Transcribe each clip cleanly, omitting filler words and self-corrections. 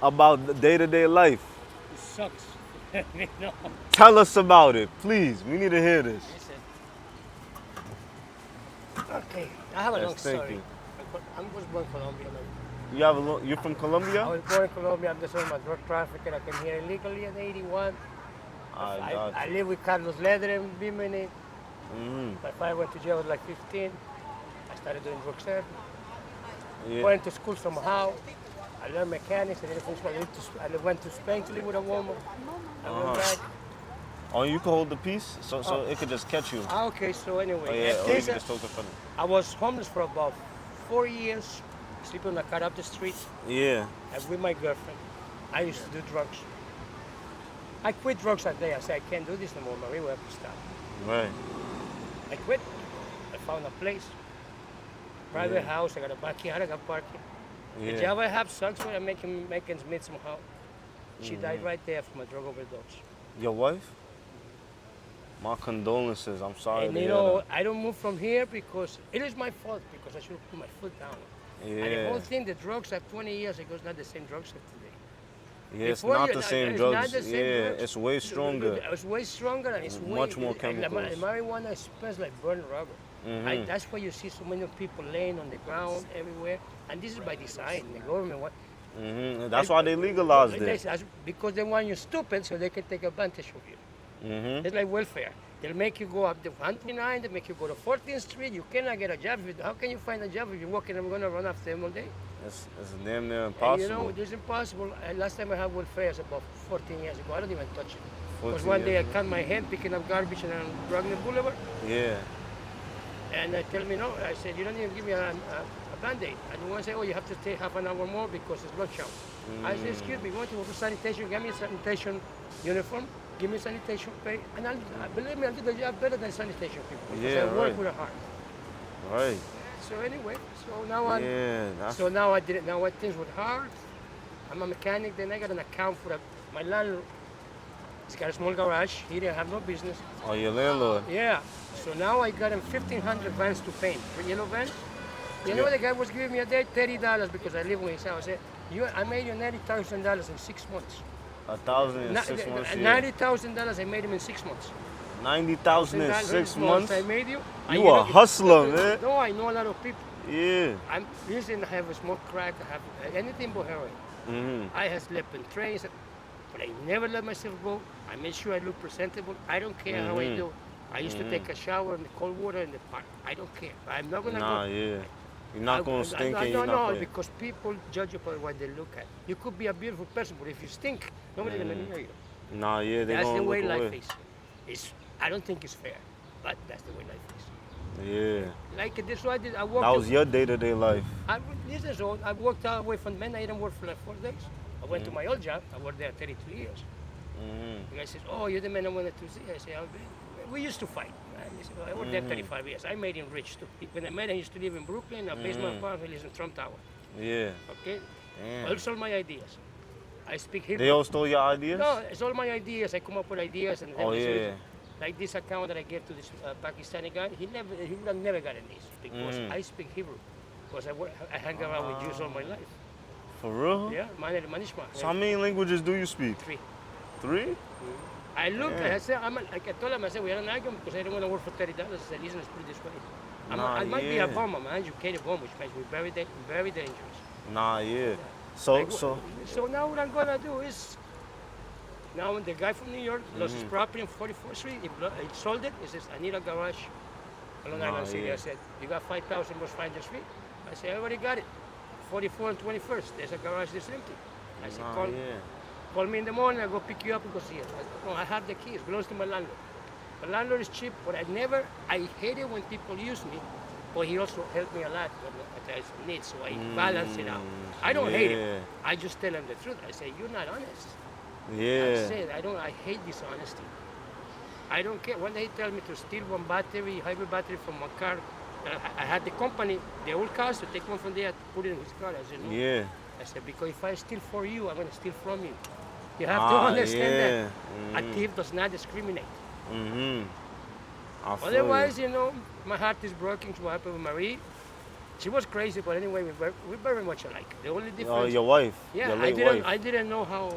about the day-to-day life. It sucks. You know. Tell us about it, please. We need to hear this. Listen. Okay, I have a Yes, long thank story. you. I was born in Colombia. You're from I Colombia? was born in Colombia. I'm the son of a drug trafficker. I came here illegally in '81. I got I you. live with Carlos Leder in Bimini. Mm-hmm. My father went to jail at like 15. I started doing drugs there. Yeah. Went to school somehow. I learned mechanics. I didn't finish. I went to Spain to live with a woman. I went back. Oh, you can hold the piece, so it could just catch you. Okay, so anyway. Oh yeah, or you things can just hold it funny. I was homeless for about 4 years, sleeping on a car up the street, Yeah. and with my girlfriend. I used to do drugs. I quit drugs that day. I said, I can't do this no more, Marie, we have to stop. Right. I quit. I found a place, private house. I got a backyard. I got parking. The Yeah. job I have sucks, but I'm making ends meet somehow. She died right there from a drug overdose. Your wife? My condolences. I'm sorry And to you hear know, that. I don't move from here because it is my fault because I should have put my foot down. And the Yeah. whole thing, the drugs have 20 years ago, it's not the same drugs of today. Yeah, it's Before not you- the same it's drugs. not the same Yeah, drugs. it's way stronger. It's way stronger and it's Much way, more and chemicals. marijuana smells like burnt rubber. That's why you see so many people laying on the ground everywhere. And this is by design. The government wants. That's why they legalized it. Because they want you stupid so they can take advantage of you. It's like welfare. They'll make you go up the 129, they make you go to 14th Street. You cannot get a job. How can you find a job if you're walking and I'm going to run after them all day? It's damn near And impossible. you know, it's impossible. Last time I had welfare was about 14 years ago. I don't even touch it. 14 Because one day I years cut my hand picking up garbage and I'm dragging the boulevard. Yeah. And they tell me no. I said, you don't even give me a Band-Aid. And the one say, oh, you have to stay half an hour more because it's lunch hour. I said, excuse me, you want to go to sanitation? Give me a sanitation uniform. Give me sanitation pay. And believe me, I'll do the job better than sanitation people. Because Yeah, I work right. with a heart. Right. So anyway, now Yeah. now I did it. Now I things were hard. I'm a mechanic. Then I got an account for my landlord. He's got a small garage. He didn't have no business. Oh, your landlord. Yeah. So now I got him 1,500 vans to paint. For yellow vans. You know, the guy was giving me a day $30 because I live with his house. I said, I made you $90,000 in 6 months. 1,000 in 6 months. $90,000 I made him in 6 months. 90,000 in 6 months. I made you. You a hustler, man. No, I know a lot of people. Yeah. I'm using. I have a smoke crack. I have anything but heroin. I have slept in trains, but I never let myself go. I make sure I look presentable. I don't care how I do. I used to take a shower in the cold water in the park. I don't care. I'm not gonna Nah, go. yeah. You're not going to stink and No, you're not no, playing. because people judge you by what they look at. You could be a beautiful person, but if you stink, nobody's gonna hear you. Nah, yeah, they That's going the to way look life away. is. I don't think it's fair, but that's the way life is. Yeah. Like this, so I walked. That was your day-to-day life. Listen, so I walked away from men. I didn't work for like 4 days. I went to my old job. I worked there 32 years. The guy says, "Oh, you're the man I wanted to see." I say, "We used to fight." He said, "I worked there 35 years. I made him rich too. When I met him, he used to live in Brooklyn. A basement apartment. He lives in Trump Tower. Yeah. Okay. Damn. Also my ideas. I speak Hebrew. They all stole your ideas? No, it's all my ideas. I come up with ideas and Oh, yeah. like this account that I gave to this Pakistani guy, he would have never gotten this because I speak Hebrew. Because I hang around with Jews all my life. For real? Yeah, manishma. So how many languages do you speak? 3. 3? I looked, I said, like I told him, I said, we had an argument because I didn't want to work for $30. I said, listen, let's put it this way. I might be a bomb, I'm an educated bomb, which makes me very dangerous. Nah, yeah. So now what I'm gonna do is, now the guy from New York lost his property on 44th Street. He sold it. He says, I need a garage on Island City. yeah. I said, you got 5,000 must find your street. I said, I already got it. 44 and 21st. There's a garage that's empty. I said, call me in the morning. I go pick you up and go see it. I said, no, I have the keys. Belongs to my landlord. My landlord is cheap, but I hate it when people use me. But he also helped me a lot when I some needs, so I balance it out. I don't hate it. I just tell him the truth. I say, you're not honest. Yeah. I said, I hate dishonesty. I don't care. One day he told me to steal one battery, hybrid battery from my car. I had the company, the old cars, to take one from there to put it in his car. I said, no. Yeah. I said, because if I steal for you, I'm going to steal from you. You have to understand that. A thief does not discriminate. I feel Otherwise, you know, my heart is broken to what happened with Marie. She was crazy, but anyway, we're very much alike. The only difference. Oh, your wife. Yeah, Your late wife. I didn't know how.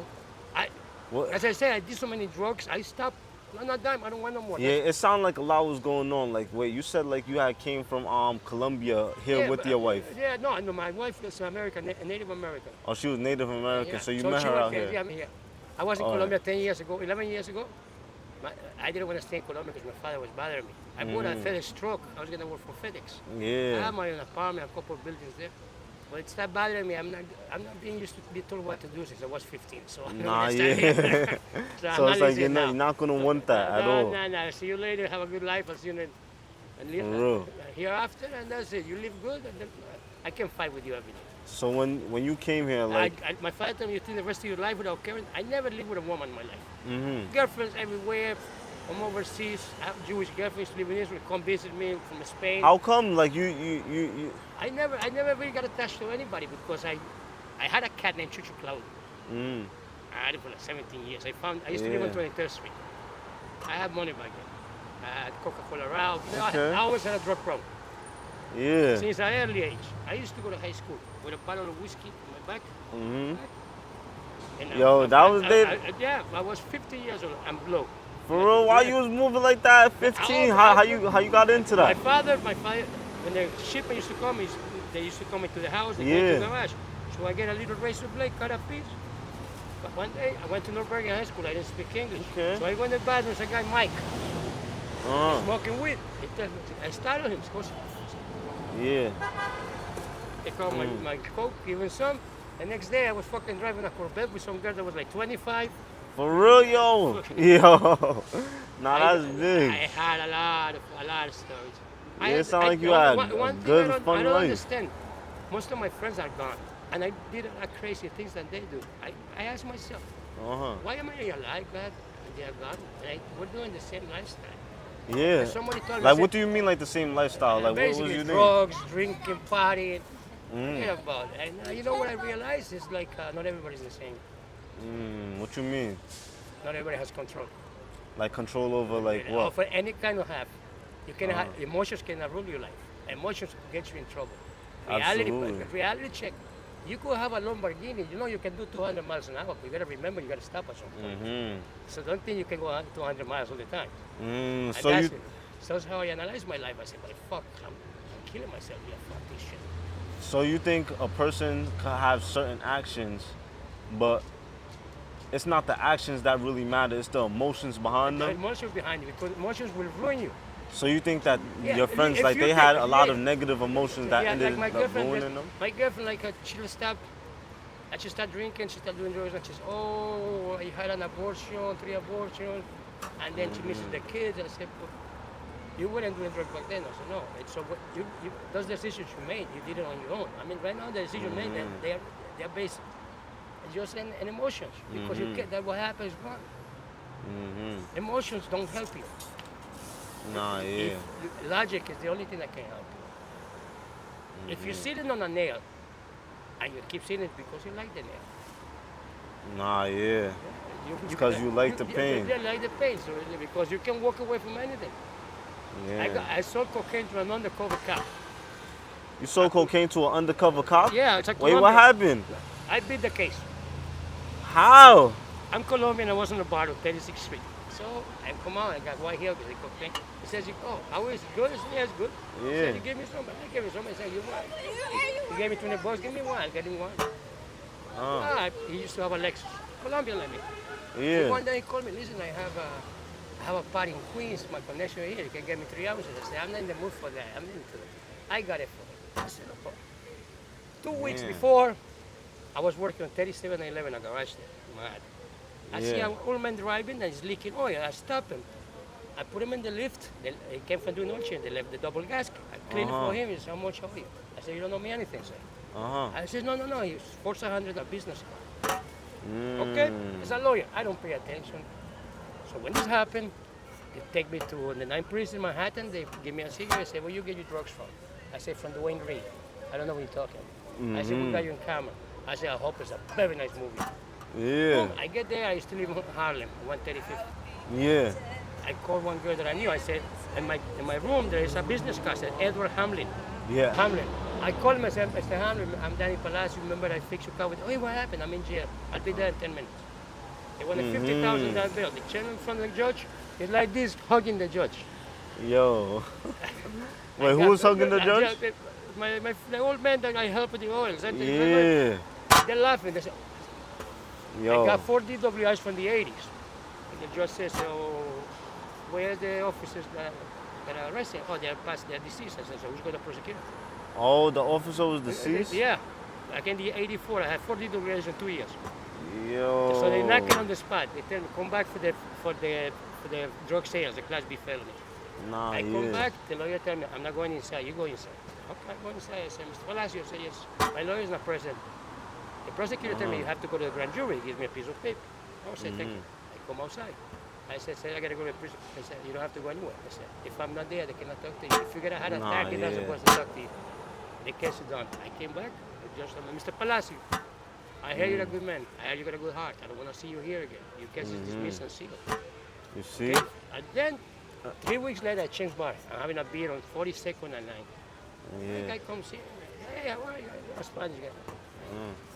I, What? as I said, I did so many drugs. I stopped. No, not dime. I don't want no more. Yeah, it sounded like a lot was going on. Like, wait, you said like you had came from Colombia here with but, your wife. Yeah, no, my wife was American, Native American. Oh, she was Native American, Yeah. so you So met she her was out here. Yeah. I was in All Colombia 10 years ago, 11 years ago. I didn't want to stay in Colombia because my father was bothering me. I bought a FedEx truck. I was going to work for FedEx. I Yeah. have my own apartment, a couple of buildings there. But it stopped bothering me. I'm not being used to be told what to do since I was 15. So I'm Nah, not yeah. so I'm So not it's like listening you're now. not gonna want that at all. No. See you later. Have a good life. I'll see you and live For real. hereafter, and that's it. You live good, and then I can fight with you every day. So when you came here, like, My father told me you think the rest of your life without caring. I never lived with a woman in my life. mm-hmm. Girlfriends everywhere. I'm overseas. I have Jewish girlfriends living in Israel. Come visit me from Spain. How come? Like you I never really got attached to anybody because I had a cat named Chuchu Cloud. mm, I had it for like 17 years. I used to live on Yeah. 23rd Street. I had money back then. I had Coca-Cola around. Okay. I always had a drug problem. yeah. Since an early age. I used to go to high school with a bottle of whiskey on my back. Mm-hmm. And Yo, that was yeah, I was 50 years old and blow. For real, why you was moving like that at 15? How you got into My that? father, when the shipment used to come, they used to come into the house, they go Yeah. to the garage. So I get a little razor blade, cut a piece. But one day, I went to North Bergen High School, I didn't speak English. Okay. So I went to the bathroom, there's a guy, Mike, smoking weed. He tells me, I startled him, because Yeah. they called my coke, even some. The next day, I was fucking driving a Corvette with some girl that was like 25. For real, yo. Yo. Nah, that's big. I had a lot of stories. Yeah, it sound like you had a good, fun I don't life. understand. Most of my friends are gone, and I did a lot of crazy things that they do. I ask myself, Uh-huh. why am I alive, God? And they are gone. And we're doing the same lifestyle. Yeah. Somebody told me, Like, said, what do you mean, like the same lifestyle? Like, what was basically you doing? drugs, drinking, partying. Mm. Forget about it. And you know what I realized is like not everybody's the same. What you mean? Not everybody has control. Like control over like what? For any kind of habit. You can have emotions cannot rule your life. Emotions get you in trouble. Absolutely. Reality check. You could have a Lamborghini. You know you can do 200 miles an hour, but you gotta remember you gotta stop at some point. So don't think you can go 200 miles all the time. And So that's you it. So that's how I analyze my life. I say, "But fuck, I'm killing myself. Yeah, fuck this shit." so you think a person can have certain actions, but it's not the actions that really matter, it's the emotions behind The them. emotions behind it, because emotions will ruin you. So you think that Yeah, your friends, if like you they had think- a lot yeah. of negative emotions that Yeah, ended like my up girlfriend. ruining them? My girlfriend, like, she'll stop. And she start drinking. She start doing drugs, and she's, "Oh, I had an abortion, 3 abortions," and then she misses the kids. I said, "But you weren't doing drugs back then." I said, "No." And so what those decisions you made, you did it on your own. I mean, right now the decisions you made, they're based just in emotions, because you get that what happens wrong. Emotions don't help you. Nah, yeah. Logic is the only thing that can help you. If you're sitting on a nail and you keep sitting it because you like the nail. Nah, yeah. Because you like the pain. You like the pain, so because you can walk away from anything. Yeah. I sold cocaine to an undercover cop. You sold cocaine to an undercover cop? Yeah, it's a Wait, what happened? I beat the case. How? I'm Colombian, I was on the bar on 36th Street. So I come out, I got white hair because I cocaine. He says, "Oh, how is it? Good?" I said, "Yeah, it's good." He Yeah. said, "You gave me some." I gave him some. I said, "You want?" He gave me 20 bucks. Give me one. I gave him one. He used to have a Lexus. Colombian like me. Yeah. One day he called me, "Listen, I have a party in Queens, my connection here. You can get me 3 ounces." I said, "I'm not in the mood for that. I'm not into it. I got it for you." I said, "No problem." 2 weeks before, I was working on 3711, a garage there. Mad. I see an old man driving and he's leaking oil. I stop him. I put him in the lift. He came from doing oil change. They left the double gasket. I cleaned it for him. He said, "How much oil?" I said, "You don't know me anything, sir." I said, No. He's 400 a business card. Okay? As a lawyer, I don't pay attention. So when this happened, they take me to the 9th prison in Manhattan. They give me a cigarette. They say, "Where you get your drugs from?" I say, "From Dwayne Reed." I don't know what you're talking about. I said, "We got you in camera." I said, "I hope it's a very nice movie." Yeah. Boom, I get there. I used to live in Harlem, 135th. Yeah. I called one girl that I knew. I said, in my room there is a business card. I said, "Edward Hamlin." Yeah. Hamlin. I called him and said, Mr. Henry, I'm Danny Palacio. Remember I fixed your car with, oh, what happened? I'm in jail. I'll be there in 10 minutes. They want a $50,000 bill. They stand in front of the judge. He's like this, hugging the judge. Yo. Wait, who was hugging the judge? The old man that I helped with the oils. Yeah. They're laughing. They say, Yo. I got 4 DWIs from the 80s. And the judge says, oh, where are the officers that are arrested? Oh, they're deceased. I said, so who's going to prosecute them? Oh, the officer was deceased? Yeah. Like in the 84, I had 4 DWIs in 2 years. Yo. So they knock it on the spot. They tell me, come back for the drug sales, the Class B felony. Nah, I come back, the lawyer tell me, I'm not going inside, you go inside. Okay, I go inside. I say, Mr. Palacio, I say, yes. My lawyer is not present. The prosecutor tell me, you have to go to the grand jury. He gives me a piece of paper. I say, thank you. I come outside. I said, I got to go to prison. I said, you don't have to go anywhere. I said, if I'm not there, they cannot talk to you. If you get a heart attack, they're not supposed to talk to you. The case is done. I came back, the judge told me, Mr. Palacio, I hear you're a good man. I hear you got a good heart. I don't want to see you here again. Your case is dismissed and sealed. You see? Okay? And then, 3 weeks later, I changed bar. I'm having a beer on 42nd and 9. The guy comes here. Hey, how are you? A Spanish guy.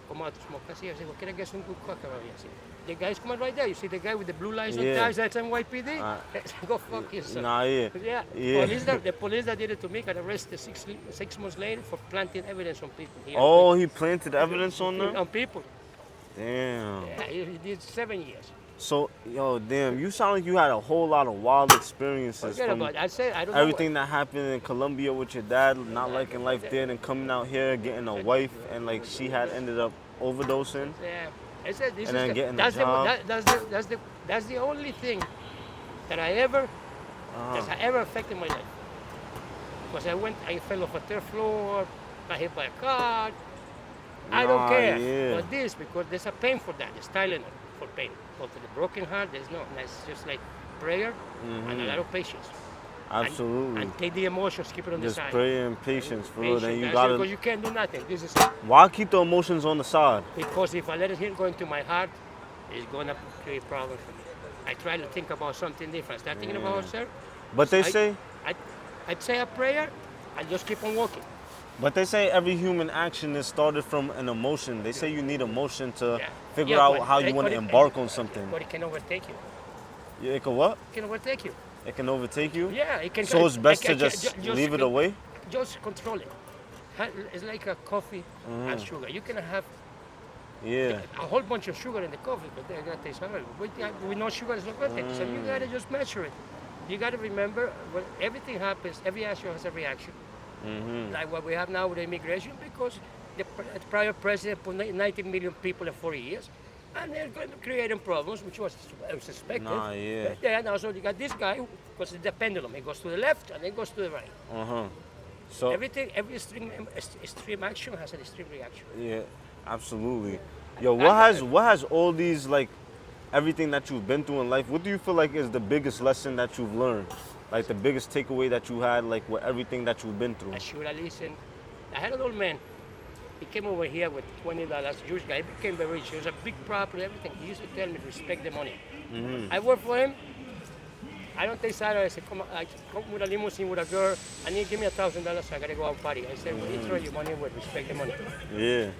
Come out to smoke. I say, well, can I get some good cock around here? I say, the guy's coming right there. You see the guy with the blue lights on ties, that's NYPD? Go fuck yourself. Nah, yeah. The police that did it to me got arrested 6 months later for planting evidence on people. He planted evidence on them? On people. Damn. Yeah, he did 7 years. So, yo, damn, you sound like you had a whole lot of wild experiences Forget from about it. I say, I don't everything that happened in Colombia with your dad, not liking life there, and coming out here, getting a wife, and like she had ended up overdosing. Yeah. I said, this And then getting that's a job. that's the only thing that I ever affected my life. Because I fell off a third floor, got hit by a car. I don't care. Yeah. But this, because there's a pain for that. There's Tylenol for pain. But for the broken heart, there's no. It's just like prayer and a lot of patience. Absolutely. And take the emotions, keep it on the Just side. prayer and patience, for real. Then you Because gotta. you can't do nothing. This is Why keep the emotions on the side? because if I let it go into my heart, it's gonna create problems for me. I try to think about something different. Start thinking about myself. But they say. I'd say a prayer and just keep on walking. But they say every human action is started from an emotion. They say you need emotion to figure Yeah, out but how you want to embark on something. But it can overtake you. Yeah, it can what? It can overtake you. It can overtake you? Yeah, it can. So it's best I to just leave it away? Just control it. It's like a coffee and sugar. You can have a whole bunch of sugar in the coffee, but they're gonna taste horrible. We know sugar is not good. So you gotta just measure it. You gotta remember when everything happens, every action has a reaction. Like what we have now with immigration, because the prior president put 19 million people in 40 years, and they're going to creating problems, which was suspected. Nah, yeah. But then also you got this guy, because it's the pendulum. It goes to the left and it goes to the right. So every extreme action has an extreme reaction. yeah, absolutely. Yo, what has all these, like, everything that you've been through in life, what do you feel like is the biggest lesson that you've learned? Like the biggest takeaway that you had, like with everything that you've been through? I should have listened. I had an old man. He came over here with $20, Jewish guy. He became very rich. He was a big property, everything. He used to tell me, respect the money. I work for him. I don't take salary. I said, I come with a limousine with a girl. I need to give me $1,000. I got to go out and party. I said, when you throw your money away, respect the money. Yeah.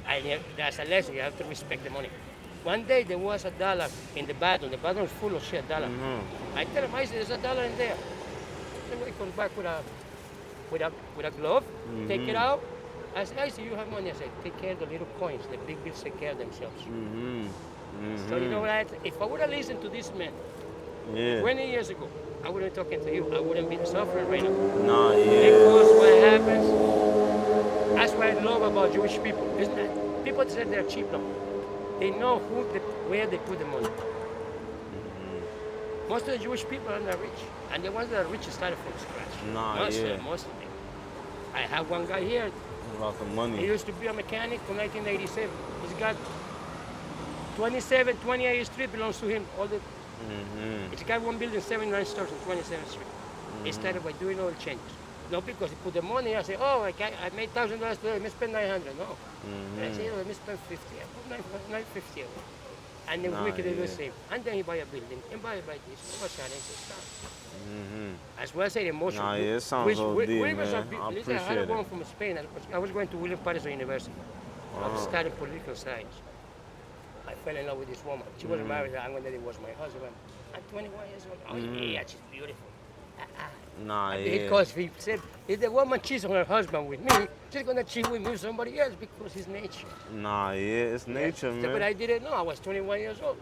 That's a lesson. You have to respect the money. One day there was $1 in the bathroom. The bathroom was full of shit, $1. I tell him, I said, there's $1 in there. Then he comes back with a glove, take it out. I said, I see you have money. I said, take care of the little coins. The big bills take care of themselves. So you know what? If I would have listened to this man 20 years ago, I wouldn't be talking to you. I wouldn't be suffering right now. Nah, yeah. Because what happens, that's what I love about Jewish people. Isn't that? People say they're cheap now. They know where they put the money. Most of the Jewish people are not rich. And the ones that are rich started from scratch. Nah, most of them. I have one guy here. About the He money. used to be a mechanic from 1987. He's got 28th Street belongs to him. He's got one building, 79 stores on 27th Street. He started by doing oil changes. Not because he put the money, I say, oh, I made $1,000 today, let me spend $900. No. I say, let me spend $50. I put $950 away. And then Nah, we could do yeah. the same. And then he buy a building, and buy this, what's that, and stuff. Mm-hmm. As well as the emotion. Nah, yeah, it sounds OD, man. I Listen, I had appreciate a woman it. from Spain. I was going to William Patterson University. I was studying political science. I fell in love with this woman. She wasn't married. I'm going to say it was my husband. I'm 21 years old. Oh, yeah, she's beautiful. Nah, And yeah. because he said, if the woman cheats on her husband with me, she's going to cheat with me with somebody else because it's nature. Nah, yeah, it's nature, Yeah. man. But I didn't know. I was 21 years old.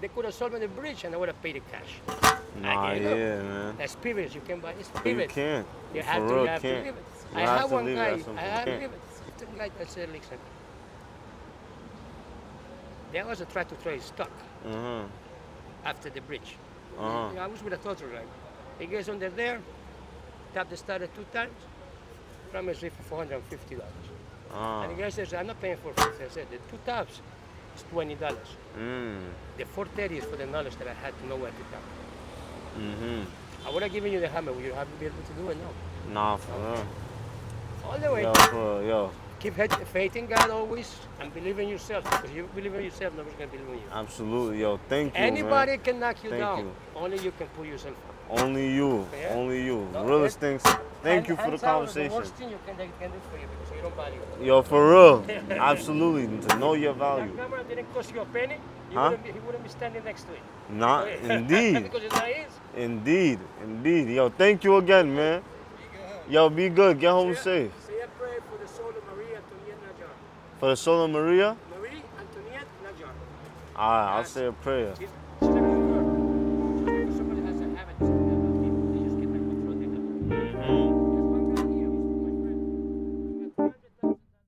They could have sold me the bridge and I would have paid the cash. Nah, I yeah, didn't know. man. That's spirit. You can buy You spirit. can't. You For have to, real, you have to can't. live it. You I have had to one live it. guy, That's something I you had to can't. live it. The guy that said, listen, there was a tractor trailer stuck Uh-huh. after the bridge. Uh-huh. I was with a total guy. He gets under there, tap the starter 2 times, promise me for $450. Uh-huh. And the guy says, I'm not paying for 50. I said, the 2 taps is $20. The 430 is for the knowledge that I had to know where to tap. Mm-hmm. I would have given you the hammer. You have to be able to do it now. Nah, for real. All the way. Yo, for real, yo. Keep faith in God always and believe in yourself. Because if you believe in yourself, nobody's going to believe in you. Absolutely, yo. Thank you, Anybody man. can knock you Thank down. you. Only you can pull yourself up. Only you. Yeah. Only you. No, Realest things. Thank you for the Hands out is conversation. the worst thing they can do for you because you don't value it. Yo, for real. Absolutely. To know your value. That camera didn't cost you a penny. He Huh? wouldn't be standing next to it. Nah, indeed. Because it's not his. Indeed. Indeed. Yo, thank you again, man. Yo, be good. Get home safe. Say a prayer for the soul of Marie Antoniette Najar. For the soul of Maria? Marie Antoniette Najar. Alright, I'll say a prayer. She's